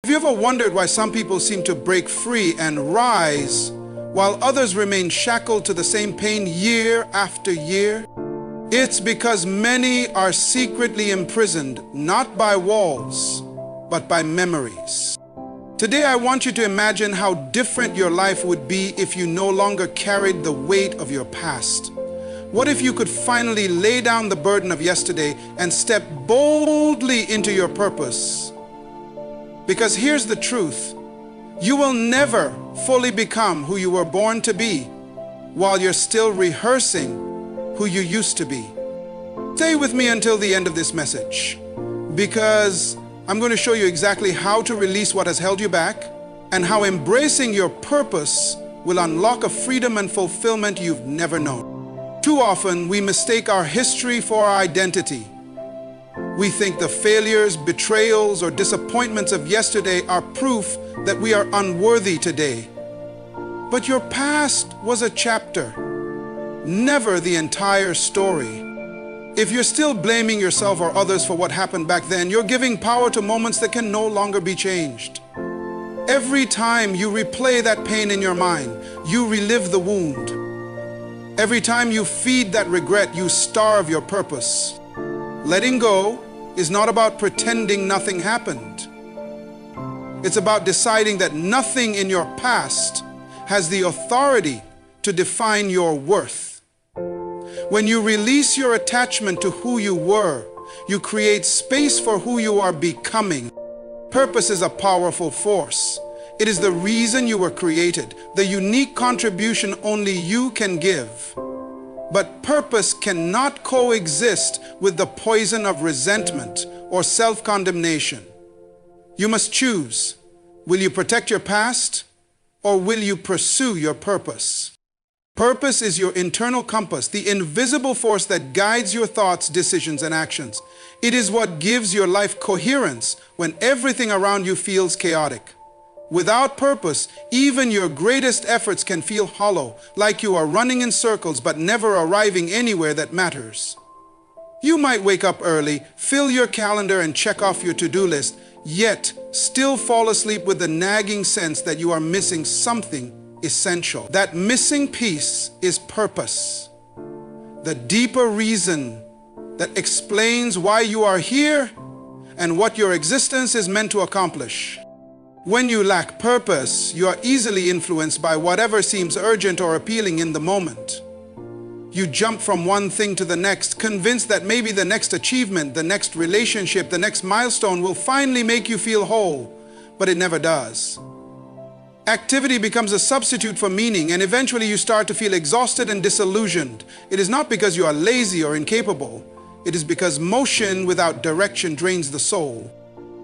Have you ever wondered why some people seem to break free and rise while others remain shackled to the same pain year after year? It's because many are secretly imprisoned, not by walls, but by memories. Today I want you to imagine how different your life would be if you no longer carried the weight of your past. What if you could finally lay down the burden of yesterday and step boldly into your purpose? Because here's the truth. You will never fully become who you were born to be while you're still rehearsing who you used to be. Stay with me until the end of this message, because I'm going to show you exactly how to release what has held you back and how embracing your purpose will unlock a freedom and fulfillment you've never known. Too often, we mistake our history for our identity. We think the failures, betrayals, or disappointments of yesterday are proof that we are unworthy today. But your past was a chapter, never the entire story. If you're still blaming yourself or others for what happened back then, you're giving power to moments that can no longer be changed. Every time you replay that pain in your mind, you relive the wound. Every time you feed that regret, you starve your purpose. Letting go is not about pretending nothing happened. It's about deciding that nothing in your past has the authority to define your worth. When you release your attachment to who you were, you create space for who you are becoming. Purpose is a powerful force. It is the reason you were created, the unique contribution only you can give. But purpose cannot coexist with the poison of resentment or self-condemnation. You must choose. Will you protect your past, or will you pursue your purpose? Purpose is your internal compass, the invisible force that guides your thoughts, decisions, and actions. It is what gives your life coherence when everything around you feels chaotic. Without purpose, even your greatest efforts can feel hollow, like you are running in circles but never arriving anywhere that matters. You might wake up early, fill your calendar, and check off your to-do list, yet still fall asleep with the nagging sense that you are missing something essential. That missing piece is purpose, the deeper reason that explains why you are here and what your existence is meant to accomplish. When you lack purpose, you are easily influenced by whatever seems urgent or appealing in the moment. You jump from one thing to the next, convinced that maybe the next achievement, the next relationship, the next milestone will finally make you feel whole, but it never does. Activity becomes a substitute for meaning, and eventually you start to feel exhausted and disillusioned. It is not because you are lazy or incapable. It is because motion without direction drains the soul.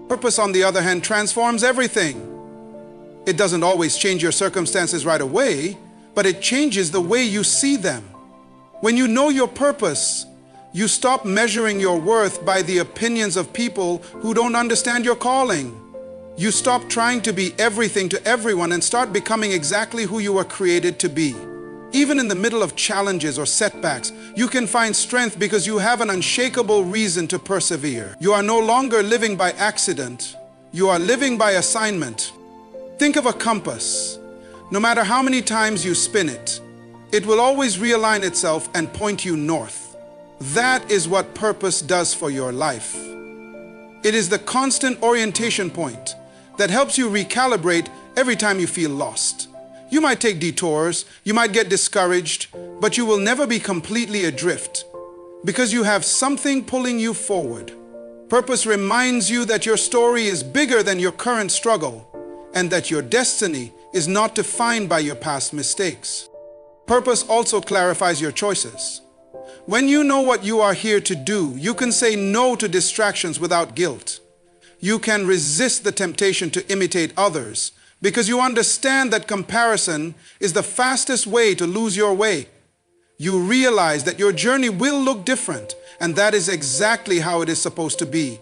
Purpose, on the other hand, transforms everything. It doesn't always change your circumstances right away, but it changes the way you see them. When you know your purpose, you stop measuring your worth by the opinions of people who don't understand your calling. You stop trying to be everything to everyone and start becoming exactly who you were created to be. Even in the middle of challenges or setbacks, you can find strength because you have an unshakable reason to persevere. You are no longer living by accident. You are living by assignment. Think of a compass. No matter how many times you spin it, it will always realign itself and point you north. That is what purpose does for your life. It is the constant orientation point that helps you recalibrate every time you feel lost. You might take detours, you might get discouraged, but you will never be completely adrift because you have something pulling you forward. Purpose reminds you that your story is bigger than your current struggle and that your destiny is not defined by your past mistakes. Purpose also clarifies your choices. When you know what you are here to do, you can say no to distractions without guilt. You can resist the temptation to imitate others because you understand that comparison is the fastest way to lose your way. You realize that your journey will look different, and that is exactly how it is supposed to be.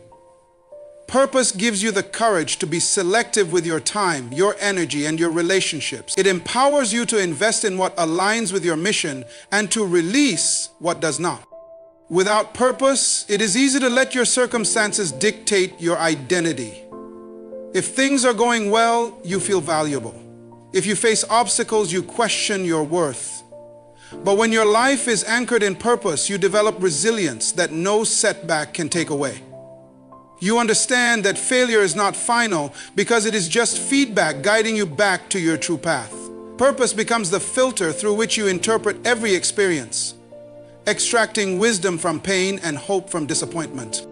Purpose gives you the courage to be selective with your time, your energy, and your relationships. It empowers you to invest in what aligns with your mission and to release what does not. Without purpose, it is easy to let your circumstances dictate your identity. If things are going well, you feel valuable. If you face obstacles, you question your worth. But when your life is anchored in purpose, you develop resilience that no setback can take away. You understand that failure is not final because it is just feedback guiding you back to your true path. Purpose becomes the filter through which you interpret every experience, extracting wisdom from pain and hope from disappointment.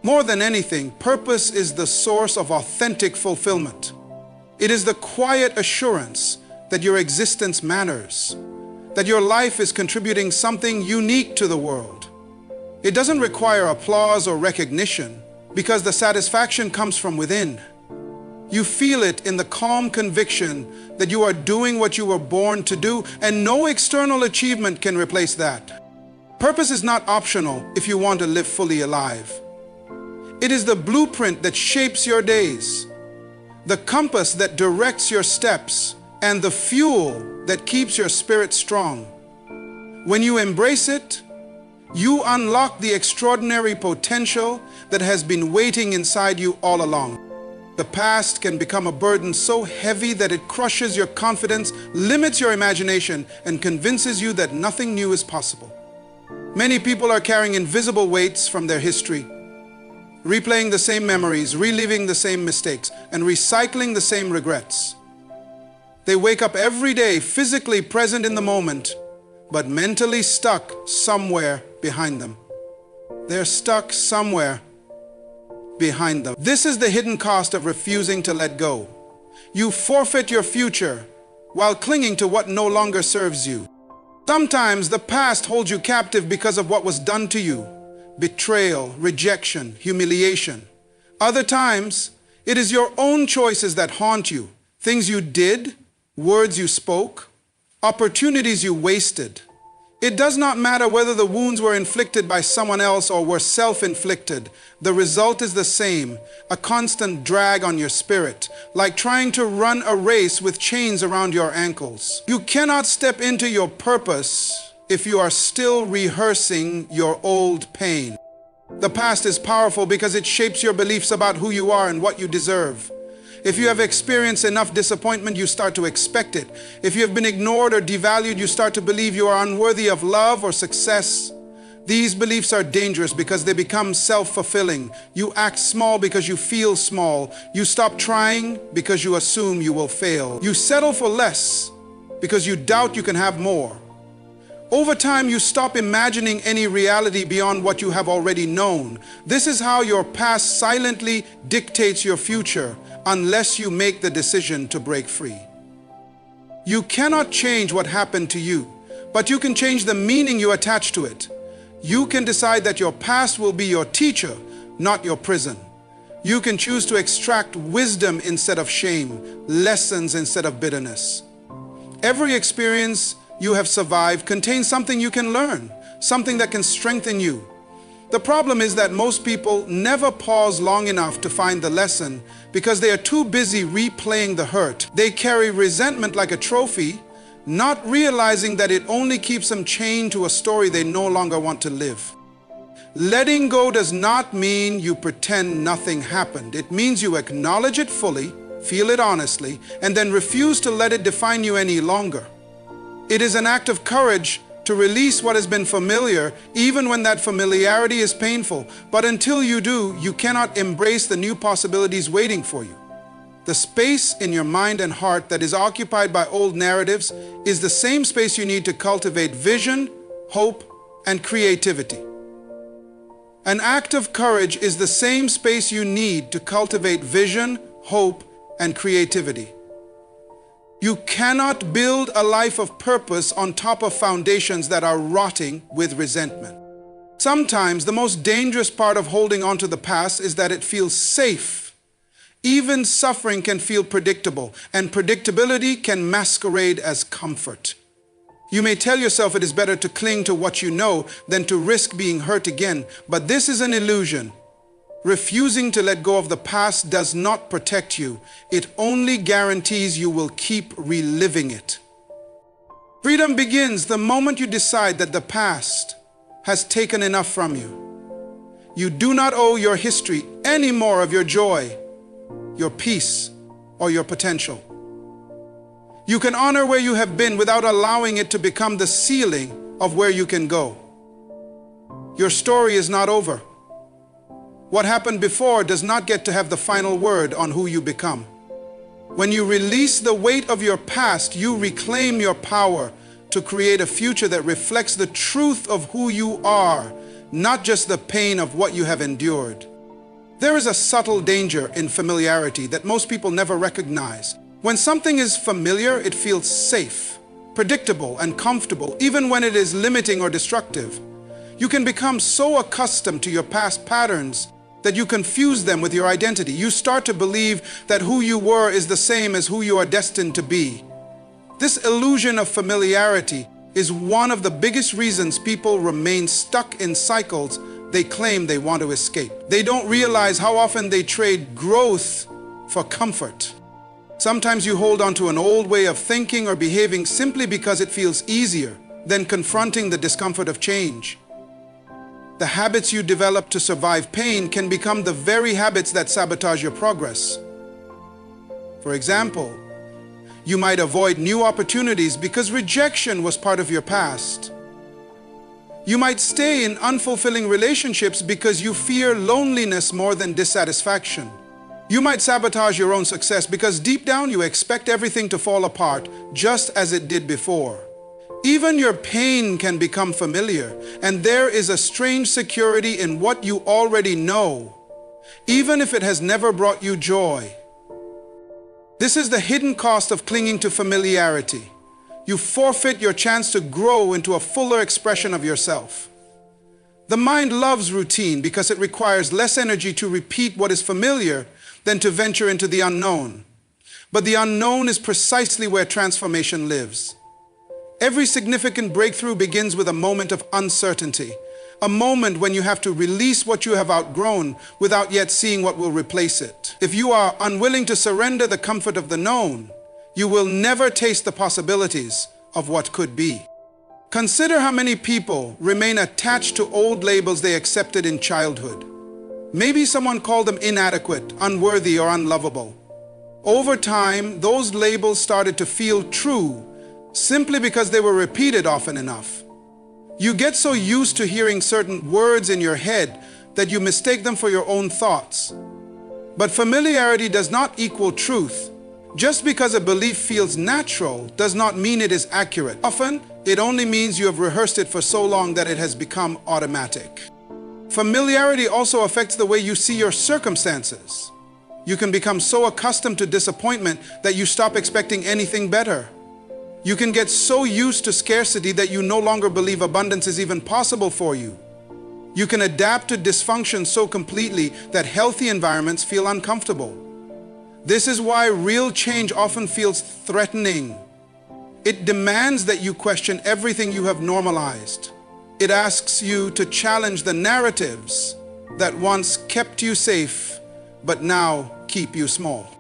More than anything, purpose is the source of authentic fulfillment. It is the quiet assurance that your existence matters, that your life is contributing something unique to the world. It doesn't require applause or recognition, because the satisfaction comes from within. You feel it in the calm conviction that you are doing what you were born to do, and no external achievement can replace that. Purpose is not optional if you want to live fully alive. It is the blueprint that shapes your days, the compass that directs your steps, and the fuel that keeps your spirit strong. When you embrace it, you unlock the extraordinary potential that has been waiting inside you all along. The past can become a burden so heavy that it crushes your confidence, limits your imagination, and convinces you that nothing new is possible. Many people are carrying invisible weights from their history, replaying the same memories, reliving the same mistakes, and recycling the same regrets. They wake up every day physically present in the moment, but mentally stuck somewhere behind them. They're stuck somewhere behind them. This is the hidden cost of refusing to let go. You forfeit your future while clinging to what no longer serves you. Sometimes the past holds you captive because of what was done to you: betrayal, rejection, humiliation. Other times, it is your own choices that haunt you. Things you did, words you spoke, opportunities you wasted. It does not matter whether the wounds were inflicted by someone else or were self-inflicted. The result is the same, a constant drag on your spirit, like trying to run a race with chains around your ankles. You cannot step into your purpose if you are still rehearsing your old pain. The past is powerful because it shapes your beliefs about who you are and what you deserve. If you have experienced enough disappointment, you start to expect it. If you have been ignored or devalued, you start to believe you are unworthy of love or success. These beliefs are dangerous because they become self-fulfilling. You act small because you feel small. You stop trying because you assume you will fail. You settle for less because you doubt you can have more. Over time, you stop imagining any reality beyond what you have already known. This is how your past silently dictates your future unless you make the decision to break free. You cannot change what happened to you, but you can change the meaning you attach to it. You can decide that your past will be your teacher, not your prison. You can choose to extract wisdom instead of shame, lessons instead of bitterness. Every experience you have survived contains something you can learn, something that can strengthen you. The problem is that most people never pause long enough to find the lesson because they are too busy replaying the hurt. They carry resentment like a trophy, not realizing that it only keeps them chained to a story they no longer want to live. Letting go does not mean you pretend nothing happened. It means you acknowledge it fully, feel it honestly, and then refuse to let it define you any longer. It is an act of courage to release what has been familiar, even when that familiarity is painful. But until you do, you cannot embrace the new possibilities waiting for you. The space in your mind and heart that is occupied by old narratives is the same space you need to cultivate vision, hope, and creativity. An act of courage is the same space you need to cultivate vision, hope, and creativity. You cannot build a life of purpose on top of foundations that are rotting with resentment. Sometimes the most dangerous part of holding on to the past is that it feels safe. Even suffering can feel predictable, and predictability can masquerade as comfort. You may tell yourself it is better to cling to what you know than to risk being hurt again, but this is an illusion. Refusing to let go of the past does not protect you. It only guarantees you will keep reliving it. Freedom begins the moment you decide that the past has taken enough from you. You do not owe your history any more of your joy. your peace, or your potential. You can honor where you have been without allowing it to become the ceiling of where you can go. Your story is not over. What happened before does not get to have the final word on who you become. When you release the weight of your past, you reclaim your power to create a future that reflects the truth of who you are, not just the pain of what you have endured. There is a subtle danger in familiarity that most people never recognize. When something is familiar, it feels safe, predictable, and comfortable, even when it is limiting or destructive. You can become so accustomed to your past patterns that you confuse them with your identity. You start to believe that who you were is the same as who you are destined to be. This illusion of familiarity is one of the biggest reasons people remain stuck in cycles they claim they want to escape. They don't realize how often they trade growth for comfort. Sometimes you hold on to an old way of thinking or behaving simply because it feels easier than confronting the discomfort of change. The habits you develop to survive pain can become the very habits that sabotage your progress. For example, you might avoid new opportunities because rejection was part of your past. You might stay in unfulfilling relationships because you fear loneliness more than dissatisfaction. You might sabotage your own success because deep down you expect everything to fall apart just as it did before. Even your pain can become familiar, and there is a strange security in what you already know, even if it has never brought you joy. This is the hidden cost of clinging to familiarity. You forfeit your chance to grow into a fuller expression of yourself. The mind loves routine because it requires less energy to repeat what is familiar than to venture into the unknown. But the unknown is precisely where transformation lives. Every significant breakthrough begins with a moment of uncertainty, a moment when you have to release what you have outgrown without yet seeing what will replace it. If you are unwilling to surrender the comfort of the known, you will never taste the possibilities of what could be. Consider how many people remain attached to old labels they accepted in childhood. Maybe someone called them inadequate, unworthy, or unlovable. Over time, those labels started to feel true simply because they were repeated often enough. You get so used to hearing certain words in your head that you mistake them for your own thoughts. But familiarity does not equal truth. Just because a belief feels natural does not mean it is accurate. Often, it only means you have rehearsed it for so long that it has become automatic. Familiarity also affects the way you see your circumstances. You can become so accustomed to disappointment that you stop expecting anything better. You can get so used to scarcity that you no longer believe abundance is even possible for you. You can adapt to dysfunction so completely that healthy environments feel uncomfortable. This is why real change often feels threatening. It demands that you question everything you have normalized. It asks you to challenge the narratives that once kept you safe, but now keep you small.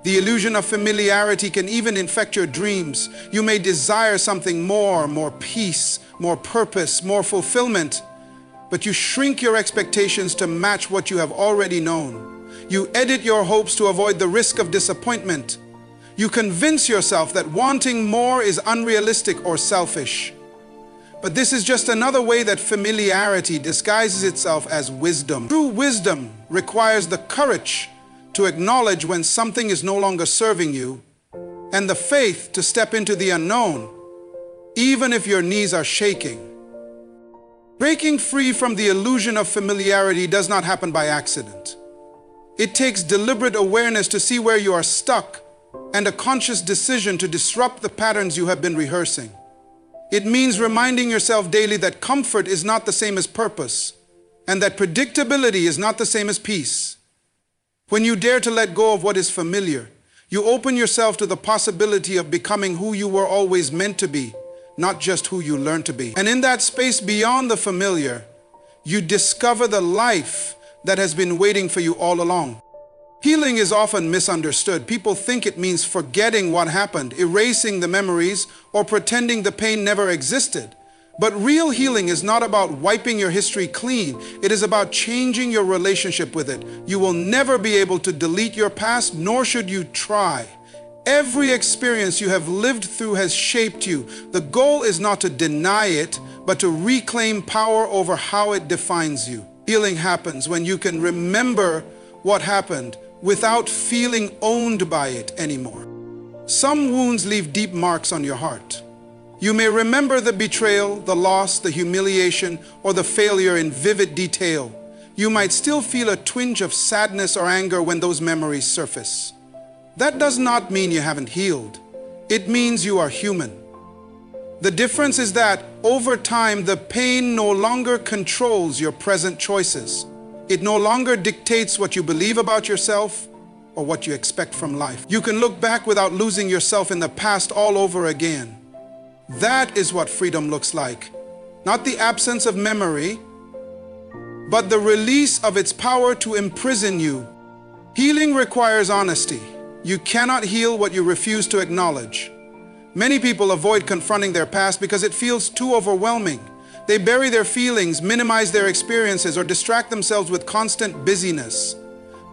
The illusion of familiarity can even infect your dreams. You may desire something more peace, more purpose, more fulfillment, but you shrink your expectations to match what you have already known. You edit your hopes to avoid the risk of disappointment. You convince yourself that wanting more is unrealistic or selfish. But this is just another way that familiarity disguises itself as wisdom. True wisdom requires the courage to acknowledge when something is no longer serving you, and the faith to step into the unknown, even if your knees are shaking. Breaking free from the illusion of familiarity does not happen by accident. It takes deliberate awareness to see where you are stuck and a conscious decision to disrupt the patterns you have been rehearsing. It means reminding yourself daily that comfort is not the same as purpose, and that predictability is not the same as peace. When you dare to let go of what is familiar, you open yourself to the possibility of becoming who you were always meant to be, not just who you learned to be. And in that space beyond the familiar, you discover the life that has been waiting for you all along. Healing is often misunderstood. People think it means forgetting what happened, erasing the memories, or pretending the pain never existed. But real healing is not about wiping your history clean. It is about changing your relationship with it. You will never be able to delete your past, nor should you try. Every experience you have lived through has shaped you. The goal is not to deny it, but to reclaim power over how it defines you. Healing happens when you can remember what happened without feeling owned by it anymore. Some wounds leave deep marks on your heart. You may remember the betrayal, the loss, the humiliation, or the failure in vivid detail. You might still feel a twinge of sadness or anger when those memories surface. That does not mean you haven't healed. It means you are human. The difference is that over time, the pain no longer controls your present choices. It no longer dictates what you believe about yourself or what you expect from life. You can look back without losing yourself in the past all over again. That is what freedom looks like. Not the absence of memory, but the release of its power to imprison you. Healing requires honesty. You cannot heal what you refuse to acknowledge. Many people avoid confronting their past because it feels too overwhelming. They bury their feelings, minimize their experiences, or distract themselves with constant busyness.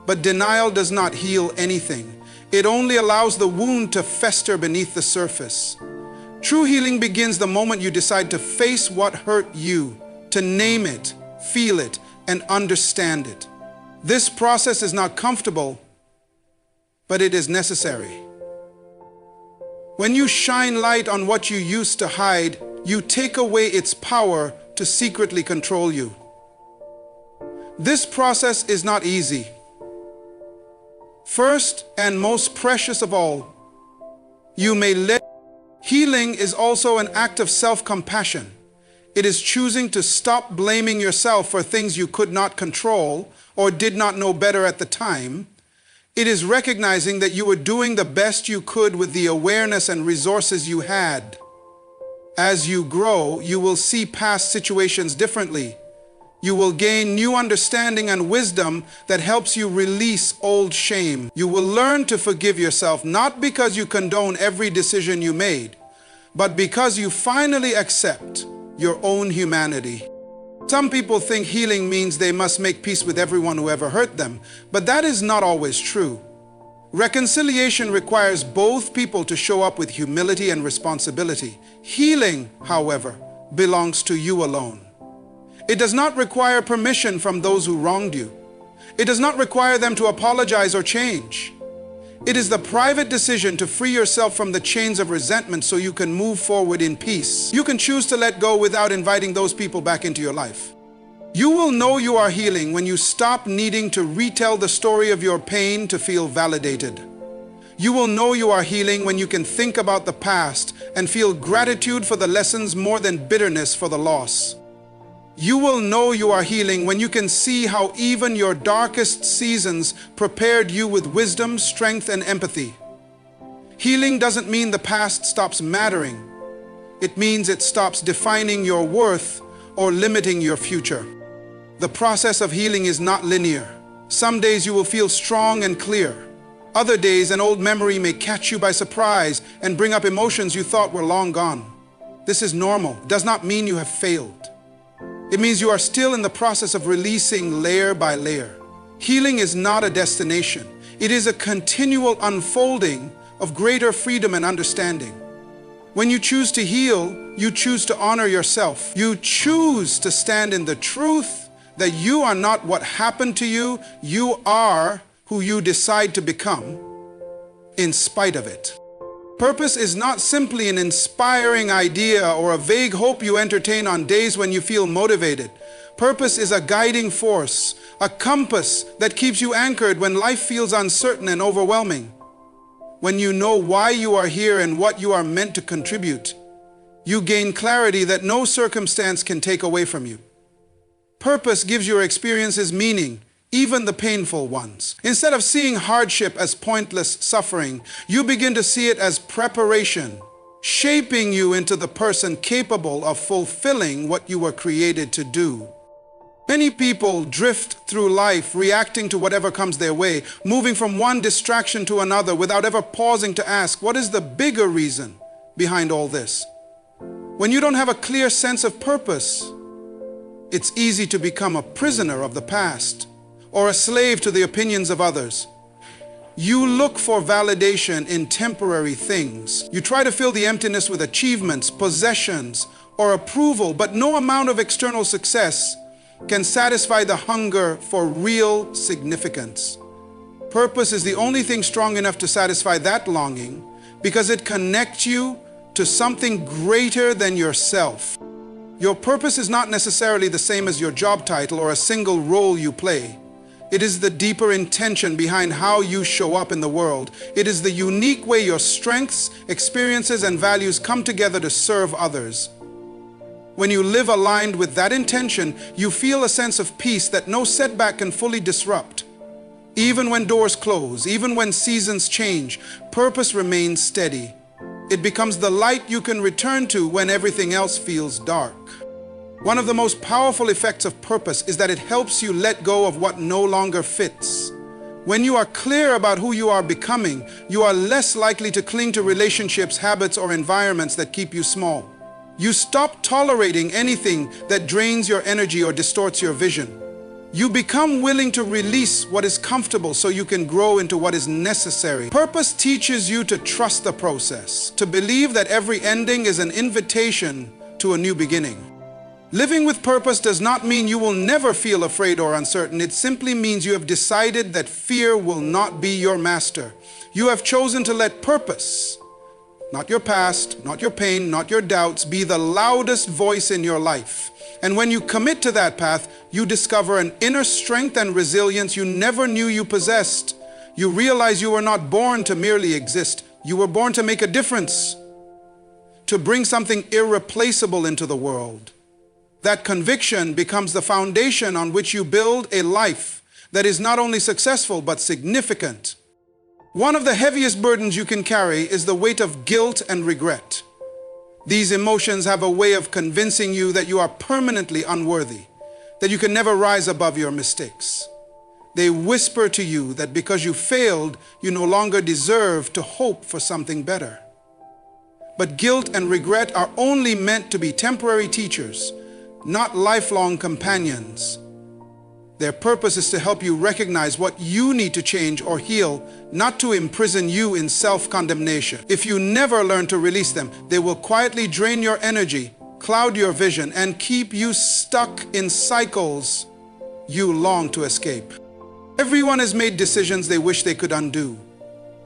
But denial does not heal anything. It only allows the wound to fester beneath the surface. True healing begins the moment you decide to face what hurt you, to name it, feel it, and understand it. This process is not comfortable, but it is necessary. When you shine light on what you used to hide, you take away its power to secretly control you. This process is not easy. First and most precious of all, you may let healing is also an act of self-compassion. It is choosing to stop blaming yourself for things you could not control or did not know better at the time. It is recognizing that you were doing the best you could with the awareness and resources you had. As you grow, you will see past situations differently. You will gain new understanding and wisdom that helps you release old shame. You will learn to forgive yourself, not because you condone every decision you made, but because you finally accept your own humanity. Some people think healing means they must make peace with everyone who ever hurt them, but that is not always true. Reconciliation requires both people to show up with humility and responsibility. Healing, however, belongs to you alone. It does not require permission from those who wronged you. It does not require them to apologize or change. It is the private decision to free yourself from the chains of resentment so you can move forward in peace. You can choose to let go without inviting those people back into your life. You will know you are healing when you stop needing to retell the story of your pain to feel validated. You will know you are healing when you can think about the past and feel gratitude for the lessons more than bitterness for the loss. You will know you are healing when you can see how even your darkest seasons prepared you with wisdom, strength, and empathy. Healing doesn't mean the past stops mattering. It means it stops defining your worth or limiting your future. The process of healing is not linear. Some days you will feel strong and clear. Other days, an old memory may catch you by surprise and bring up emotions you thought were long gone. This is normal. It does not mean you have failed. It means you are still in the process of releasing layer by layer. Healing is not a destination. It is a continual unfolding of greater freedom and understanding. When you choose to heal, you choose to honor yourself. You choose to stand in the truth that you are not what happened to you. You are who you decide to become in spite of it. Purpose is not simply an inspiring idea or a vague hope you entertain on days when you feel motivated. Purpose is a guiding force, a compass that keeps you anchored when life feels uncertain and overwhelming. When you know why you are here and what you are meant to contribute, you gain clarity that no circumstance can take away from you. Purpose gives your experiences meaning, even the painful ones. Instead of seeing hardship as pointless suffering, you begin to see it as preparation, shaping you into the person capable of fulfilling what you were created to do. Many people drift through life reacting to whatever comes their way, moving from one distraction to another without ever pausing to ask, what is the bigger reason behind all this? When you don't have a clear sense of purpose, it's easy to become a prisoner of the past or a slave to the opinions of others. You look for validation in temporary things. You try to fill the emptiness with achievements, possessions, or approval, but no amount of external success can satisfy the hunger for real significance. Purpose is the only thing strong enough to satisfy that longing because it connects you to something greater than yourself. Your purpose is not necessarily the same as your job title or a single role you play. It is the deeper intention behind how you show up in the world. It is the unique way your strengths, experiences, and values come together to serve others. When you live aligned with that intention, you feel a sense of peace that no setback can fully disrupt. Even when doors close, even when seasons change, purpose remains steady. It becomes the light you can return to when everything else feels dark. One of the most powerful effects of purpose is that it helps you let go of what no longer fits. When you are clear about who you are becoming, you are less likely to cling to relationships, habits, or environments that keep you small. You stop tolerating anything that drains your energy or distorts your vision. You become willing to release what is comfortable so you can grow into what is necessary. Purpose teaches you to trust the process, to believe that every ending is an invitation to a new beginning. Living with purpose does not mean you will never feel afraid or uncertain. It simply means you have decided that fear will not be your master. You have chosen to let purpose, not your past, not your pain, not your doubts, be the loudest voice in your life. And when you commit to that path, you discover an inner strength and resilience you never knew you possessed. You realize you were not born to merely exist. You were born to make a difference, to bring something irreplaceable into the world. That conviction becomes the foundation on which you build a life that is not only successful, but significant. One of the heaviest burdens you can carry is the weight of guilt and regret. These emotions have a way of convincing you that you are permanently unworthy, that you can never rise above your mistakes. They whisper to you that because you failed, you no longer deserve to hope for something better. But guilt and regret are only meant to be temporary teachers, not lifelong companions. Their purpose is to help you recognize what you need to change or heal, not to imprison you in self-condemnation. If you never learn to release them, they will quietly drain your energy, cloud your vision, and keep you stuck in cycles you long to escape. Everyone has made decisions they wish they could undo.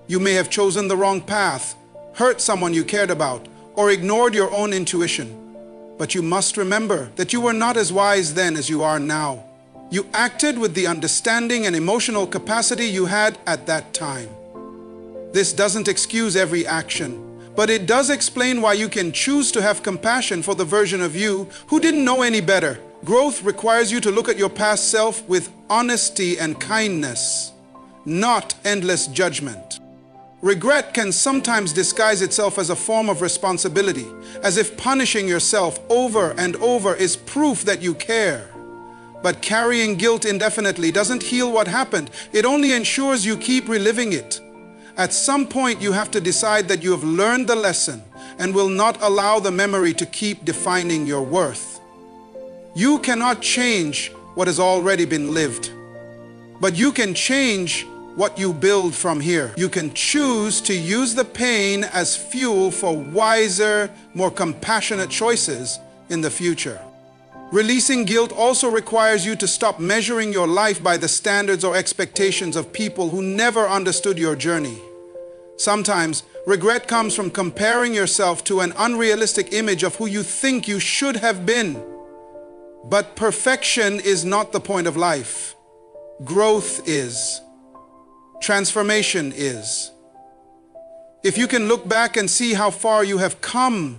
You may have chosen the wrong path, hurt someone you cared about, or ignored your own intuition. But you must remember that you were not as wise then as you are now. You acted with the understanding and emotional capacity you had at that time. This doesn't excuse every action, but it does explain why you can choose to have compassion for the version of you who didn't know any better. Growth requires you to look at your past self with honesty and kindness, not endless judgment. Regret can sometimes disguise itself as a form of responsibility, as if punishing yourself over and over is proof that you care. But carrying guilt indefinitely doesn't heal what happened. It only ensures you keep reliving it. At some point, you have to decide that you have learned the lesson and will not allow the memory to keep defining your worth. You cannot change what has already been lived, but you can change what you build from here. You can choose to use the pain as fuel for wiser, more compassionate choices in the future. Releasing guilt also requires you to stop measuring your life by the standards or expectations of people who never understood your journey. Sometimes, regret comes from comparing yourself to an unrealistic image of who you think you should have been. But perfection is not the point of life. Growth is. Transformation is. If you can look back and see how far you have come,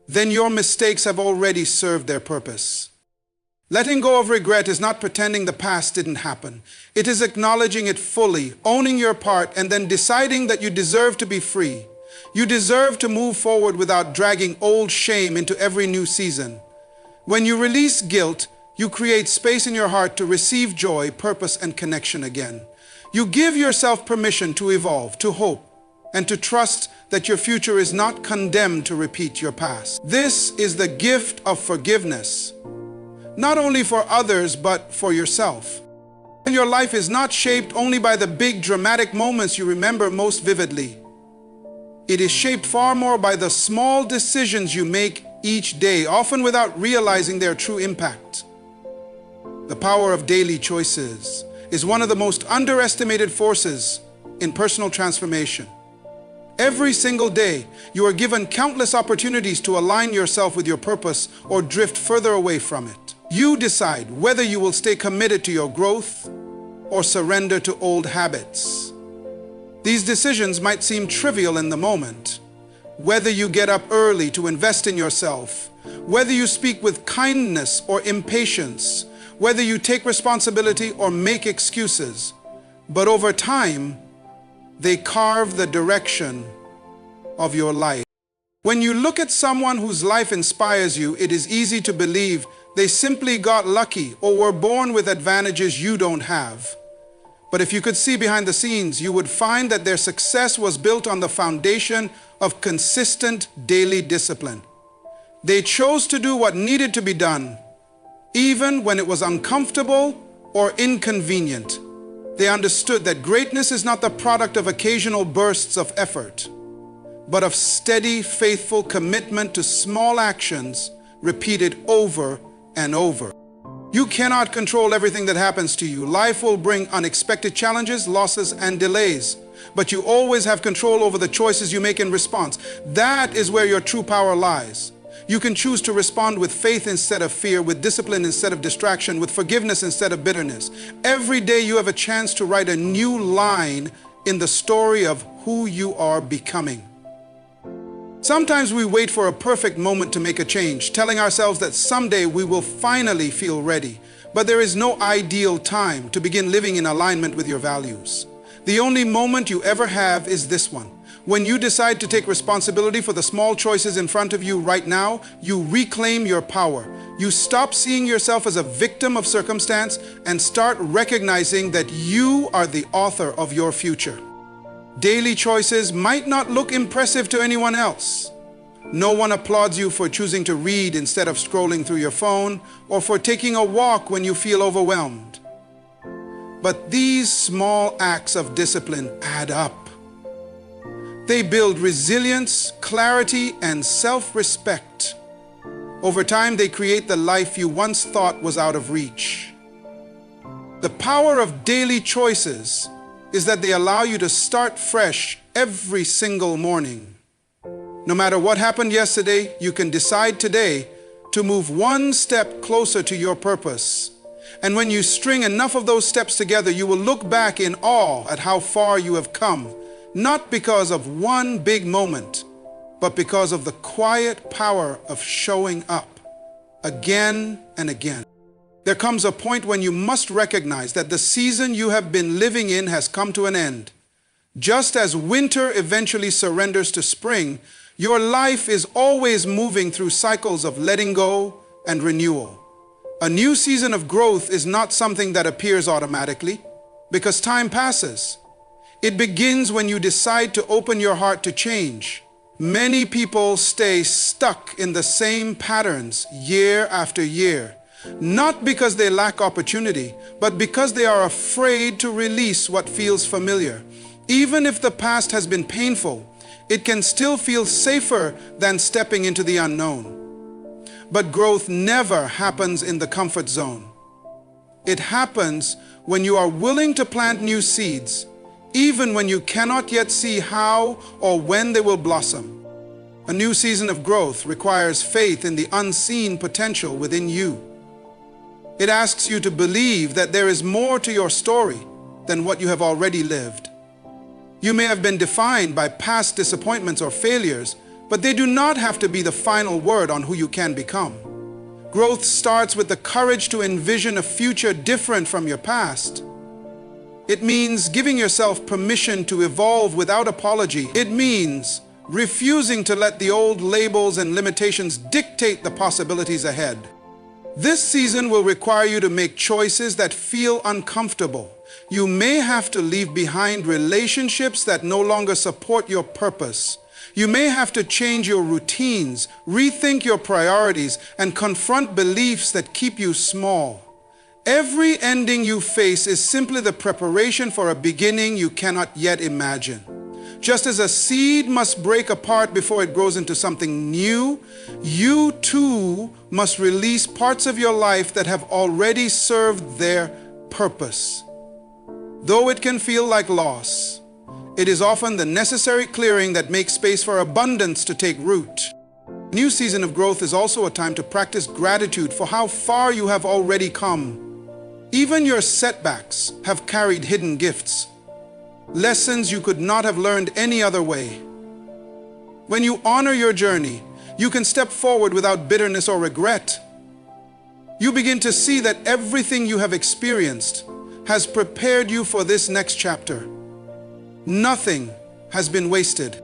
then your mistakes have already served their purpose. Letting go of regret is not pretending the past didn't happen. It is acknowledging it fully, owning your part, and then deciding that you deserve to be free. You deserve to move forward without dragging old shame into every new season. When you release guilt, you create space in your heart to receive joy, purpose, and connection again. You give yourself permission to evolve, to hope, and to trust that your future is not condemned to repeat your past. This is the gift of forgiveness, not only for others, but for yourself. And your life is not shaped only by the big dramatic moments you remember most vividly. It is shaped far more by the small decisions you make each day, often without realizing their true impact. The power of daily choices is one of the most underestimated forces in personal transformation. Every single day, you are given countless opportunities to align yourself with your purpose or drift further away from it. You decide whether you will stay committed to your growth or surrender to old habits. These decisions might seem trivial in the moment. Whether you get up early to invest in yourself, whether you speak with kindness or impatience, whether you take responsibility or make excuses. But over time, they carve the direction of your life. When you look at someone whose life inspires you, it is easy to believe they simply got lucky or were born with advantages you don't have. But if you could see behind the scenes, you would find that their success was built on the foundation of consistent daily discipline. They chose to do what needed to be done, even when it was uncomfortable or inconvenient. They understood that greatness is not the product of occasional bursts of effort, but of steady, faithful commitment to small actions repeated over and over. You cannot control everything that happens to you. Life will bring unexpected challenges, losses, and delays, but you always have control over the choices you make in response. That is where your true power lies. You can choose to respond with faith instead of fear, with discipline instead of distraction, with forgiveness instead of bitterness. Every day you have a chance to write a new line in the story of who you are becoming. Sometimes we wait for a perfect moment to make a change, telling ourselves that someday we will finally feel ready. But there is no ideal time to begin living in alignment with your values. The only moment you ever have is this one. When you decide to take responsibility for the small choices in front of you right now, you reclaim your power. You stop seeing yourself as a victim of circumstance and start recognizing that you are the author of your future. Daily choices might not look impressive to anyone else. No one applauds you for choosing to read instead of scrolling through your phone, or for taking a walk when you feel overwhelmed. But these small acts of discipline add up. They build resilience, clarity, and self-respect. Over time, they create the life you once thought was out of reach. The power of daily choices is that they allow you to start fresh every single morning. No matter what happened yesterday, you can decide today to move one step closer to your purpose. And when you string enough of those steps together, you will look back in awe at how far you have come. Not because of one big moment, but because of the quiet power of showing up again and again. There comes a point when you must recognize that the season you have been living in has come to an end. Just as winter eventually surrenders to spring, your life is always moving through cycles of letting go and renewal. A new season of growth is not something that appears automatically, because time passes. It begins when you decide to open your heart to change. Many people stay stuck in the same patterns year after year, not because they lack opportunity, but because they are afraid to release what feels familiar. Even if the past has been painful, it can still feel safer than stepping into the unknown. But growth never happens in the comfort zone. It happens when you are willing to plant new seeds, even when you cannot yet see how or when they will blossom. A new season of growth requires faith in the unseen potential within you. It asks you to believe that there is more to your story than what you have already lived. You may have been defined by past disappointments or failures, but they do not have to be the final word on who you can become. Growth starts with the courage to envision a future different from your past. It means giving yourself permission to evolve without apology. It means refusing to let the old labels and limitations dictate the possibilities ahead. This season will require you to make choices that feel uncomfortable. You may have to leave behind relationships that no longer support your purpose. You may have to change your routines, rethink your priorities, and confront beliefs that keep you small. Every ending you face is simply the preparation for a beginning you cannot yet imagine. Just as a seed must break apart before it grows into something new, you too must release parts of your life that have already served their purpose. Though it can feel like loss, it is often the necessary clearing that makes space for abundance to take root. A new season of growth is also a time to practice gratitude for how far you have already come. Even your setbacks have carried hidden gifts, lessons you could not have learned any other way. When you honor your journey, you can step forward without bitterness or regret. You begin to see that everything you have experienced has prepared you for this next chapter. Nothing has been wasted.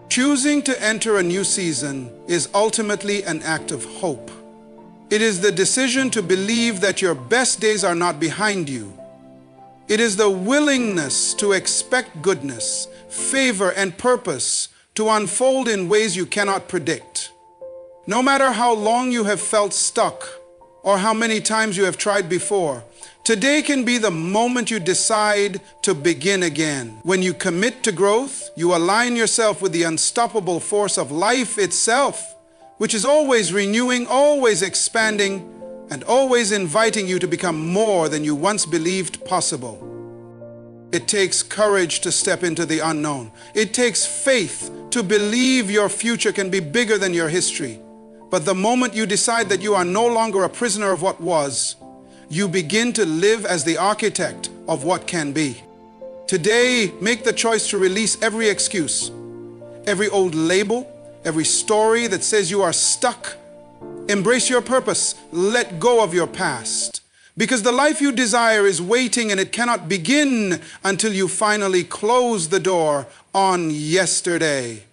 Choosing to enter a new season is ultimately an act of hope. It is the decision to believe that your best days are not behind you. It is the willingness to expect goodness, favor, and purpose to unfold in ways you cannot predict. No matter how long you have felt stuck or how many times you have tried before, today can be the moment you decide to begin again. When you commit to growth, you align yourself with the unstoppable force of life itself, which is always renewing, always expanding, and always inviting you to become more than you once believed possible. It takes courage to step into the unknown. It takes faith to believe your future can be bigger than your history. But the moment you decide that you are no longer a prisoner of what was, you begin to live as the architect of what can be. Today, make the choice to release every excuse, every old label, every story that says you are stuck. Embrace your purpose. Let go of your past. Because the life you desire is waiting, and it cannot begin until you finally close the door on yesterday.